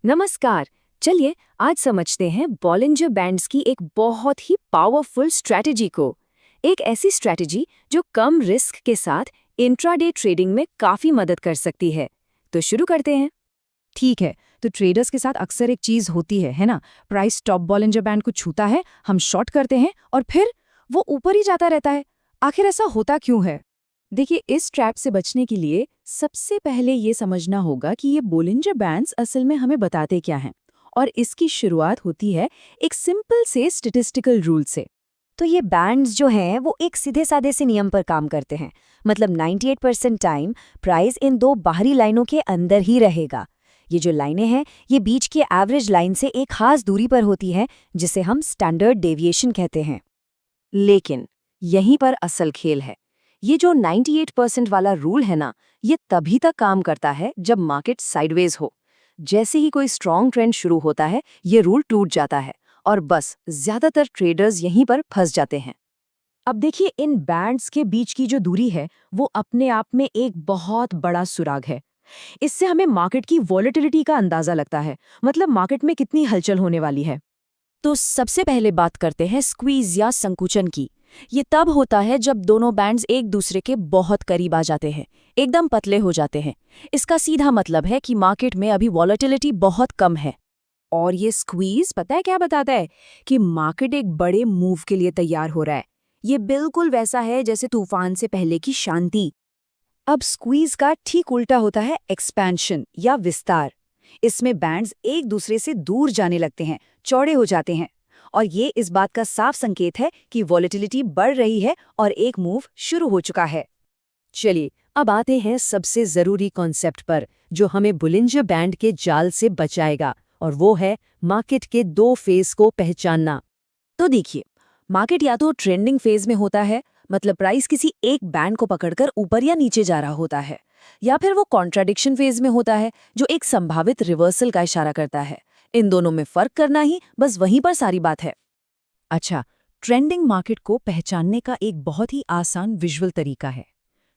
नमस्कार। चलिए आज समझते हैं बॉलिंजर बैंड्स की एक बहुत ही पावरफुल स्ट्रैटेजी को। एक ऐसी स्ट्रैटेजी जो कम रिस्क के साथ इंट्राडे ट्रेडिंग में काफी मदद कर सकती है। तो शुरू करते हैं। ठीक है। तो ट्रेडर्स के साथ अक्सर एक चीज होती है ना। प्राइस टॉप बॉलिंजर बैंड को छूता है, हम शॉर्ट करते हैं और फिर वो ऊपर ही जाता रहता है। आखिर ऐसा होता क्यों है? देखिए, इस ट्रैप से बचने के लिए सबसे पहले ये समझना होगा कि ये बोलिंजर बैंड्स असल में हमें बताते क्या हैं। और इसकी शुरुआत होती है एक सिंपल से स्टैटिस्टिकल रूल से। तो ये बैंड्स जो हैं वो एक सीधे साधे से नियम पर काम करते हैं। मतलब 98% टाइम प्राइस इन दो बाहरी लाइनों के अंदर ही रहेगा। ये जो लाइनें हैं ये बीच की एवरेज लाइन से एक खास दूरी पर होती हैं, जिसे हम स्टैंडर्ड डेविएशन कहते हैं। लेकिन यहीं पर असल खेल है। ये जो 98% वाला रूल है ना, ये तभी तक काम करता है जब मार्केट साइडवेज हो। जैसे ही कोई स्ट्रॉन्ग ट्रेंड शुरू होता है, ये रूल टूट जाता है और बस ज्यादातर ट्रेडर्स यहीं पर फंस जाते हैं। अब देखिए, इन बैंड्स के बीच की जो दूरी है वो अपने आप में एक बहुत बड़ा सुराग है। इससे हमें मार्केट की वॉलेटिलिटी का अंदाजा लगता है, मतलब मार्केट में कितनी हलचल होने वाली है। तो सबसे पहले बात करते हैं स्क्वीज या संकुचन की। ये तब होता है जब दोनों बैंड्स एक दूसरे के बहुत करीब आ जाते हैं, एकदम पतले हो जाते हैं। इसका सीधा मतलब है कि मार्केट में अभी वॉलेटिलिटी बहुत कम है। और ये स्क्वीज पता है क्या बताता है? कि मार्केट एक बड़े मूव के लिए तैयार हो रहा है। ये बिल्कुल वैसा है जैसे तूफान से पहले की शांति। अब स्क्वीज का ठीक उल्टा होता है एक्सपेंशन या विस्तार। इसमें बैंड्स एक दूसरे से दूर जाने लगते हैं, चौड़े हो जाते हैं। और ये इस बात का साफ संकेत है कि वॉलेटिलिटी बढ़ रही है और एक मूव शुरू हो चुका है। चलिए, अब आते हैं सबसे जरूरी कॉन्सेप्ट पर, जो हमें बोलिंजर बैंड के जाल से बचाएगा, और वो है मार्केट के दो फेज को पहचानना। तो देखिए, मार्केट या तो ट्रेंडिंग फेज में होता है, मतलब प्राइस किसी एक बैंड को पकड़कर ऊपर या नीचे जा रहा होता है, या फिर वो कॉन्ट्राडिक्शन फेज में होता है, जो एक संभावित रिवर्सल का इशारा करता है। इन दोनों में फर्क करना ही बस वहीं पर सारी बात है। अच्छा, ट्रेंडिंग मार्केट को पहचानने का एक बहुत ही आसान विजुअल तरीका है।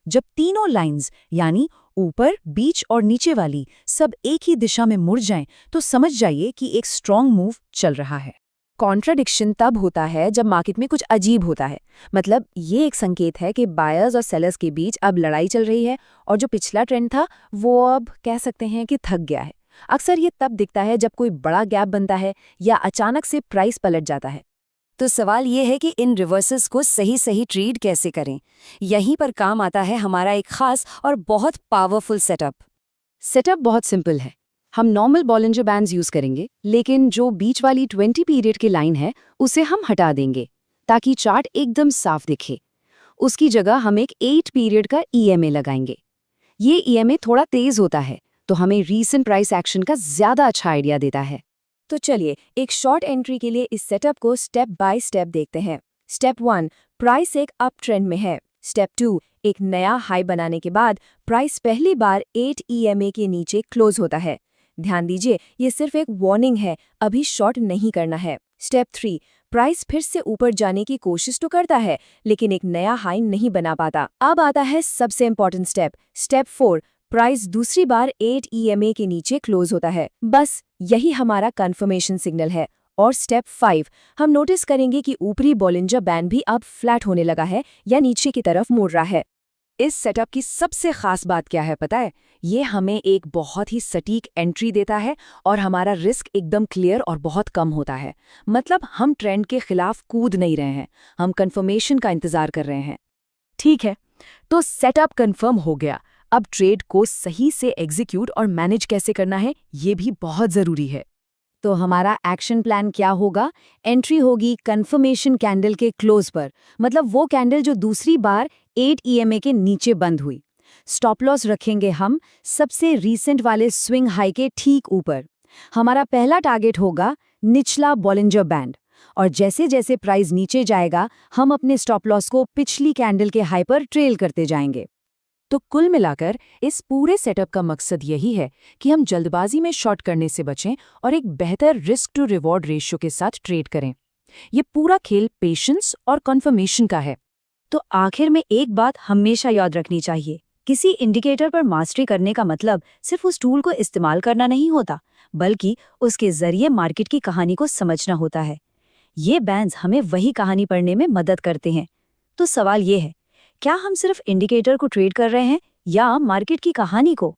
जब तीनों लाइंस यानी ऊपर, बीच और नीचे वाली सब एक ही दिशा में मुड़ जाएं, तो समझ जाइए कि एक स्ट्रॉन्ग मूव चल रहा है। कॉन्ट्राडिक्शन तब होता है जब मार्केट में कुछ अजीब होता है। मतलब ये एक संकेत है कि बायर्स और सेलर्स के बीच अब लड़ाई चल रही है, और जो पिछला ट्रेंड था वो अब कह सकते हैं कि थक गया है। अक्सर ये तब दिखता है जब कोई बड़ा गैप बनता है या अचानक से प्राइस पलट जाता है। तो सवाल ये है कि इन रिवर्सल्स को सही सही ट्रीट कैसे करें। यहीं पर काम आता है हमारा एक खास और बहुत पावरफुल सेटअप बहुत सिंपल है। हम नॉर्मल बॉलिंजर बैंड्स यूज करेंगे, लेकिन जो बीच वाली 20 पीरियड की लाइन है उसे हम हटा देंगे ताकि चार्ट एकदम साफ दिखे। उसकी जगह हम एक 8 पीरियड का ईएमए लगाएंगे। ये ईएमए थोड़ा तेज होता है, तो हमें रीसेंट प्राइस एक्शन का ज्यादा अच्छा आइडिया देता है। तो चलिए एक शॉर्ट एंट्री के लिए इस सेटअप को स्टेप बाय स्टेप देखते हैं। स्टेप 1, प्राइस एक अप ट्रेंड में है। स्टेप 2, एक नया हाई बनाने के बाद प्राइस पहली बार 8 ईएमए के नीचे क्लोज होता है। ध्यान दीजिए, ये सिर्फ एक वार्निंग है, अभी शॉर्ट नहीं करना है। स्टेप 3, प्राइस फिर से ऊपर जाने की कोशिश तो करता है, लेकिन एक नया हाई नहीं बना पाता। अब आता है सबसे इंपॉर्टेंट स्टेप 4, प्राइस दूसरी बार 8 ईएमए के नीचे क्लोज होता है। बस यही हमारा कंफर्मेशन सिग्नल है। और स्टेप 5, हम नोटिस करेंगे कि ऊपरी बॉलिंजर बैंड भी अब फ्लैट होने लगा है या नीचे की तरफ मुड़ रहा है। इस सेटअप की सबसे खास बात क्या है पता है? ये हमें एक बहुत ही सटीक एंट्री देता है और हमारा रिस्क एकदम क्लियर और बहुत कम होता है। मतलब हम ट्रेंड के खिलाफ कूद नहीं रहे हैं, हम कंफर्मेशन का इंतजार कर रहे हैं। ठीक है, तो सेटअप कंफर्म हो गया। अब ट्रेड को सही से एग्जीक्यूट और मैनेज कैसे करना है, ये भी बहुत जरूरी है। तो हमारा एक्शन प्लान क्या होगा? एंट्री होगी कंफर्मेशन कैंडल के क्लोज पर, मतलब वो कैंडल जो दूसरी बार 8 ईएमए के नीचे बंद हुई। स्टॉप लॉस रखेंगे हम सबसे रीसेंट वाले स्विंग हाई के ठीक ऊपर। हमारा पहला टारगेट होगा निचला बॉलिंजर बैंड, और जैसे जैसे प्राइस नीचे जाएगा हम अपने स्टॉप लॉस को पिछली कैंडल के हाई पर ट्रेल करते जाएंगे। तो कुल मिलाकर इस पूरे सेटअप का मकसद यही है कि हम जल्दबाजी में शॉर्ट करने से बचें और एक बेहतर रिस्क टू रिवॉर्ड रेशियो के साथ ट्रेड करें। ये पूरा खेल पेशेंस और कन्फर्मेशन का है। तो आखिर में एक बात हमेशा याद रखनी चाहिए, किसी इंडिकेटर पर मास्टरी करने का मतलब सिर्फ उस टूल को इस्तेमाल करना नहीं होता, बल्कि उसके जरिए मार्केट की कहानी को समझना होता है। ये बैंड्स हमें वही कहानी पढ़ने में मदद करते हैं। तो सवाल ये है, क्या हम सिर्फ इंडिकेटर को ट्रेड कर रहे हैं या मार्केट की कहानी को?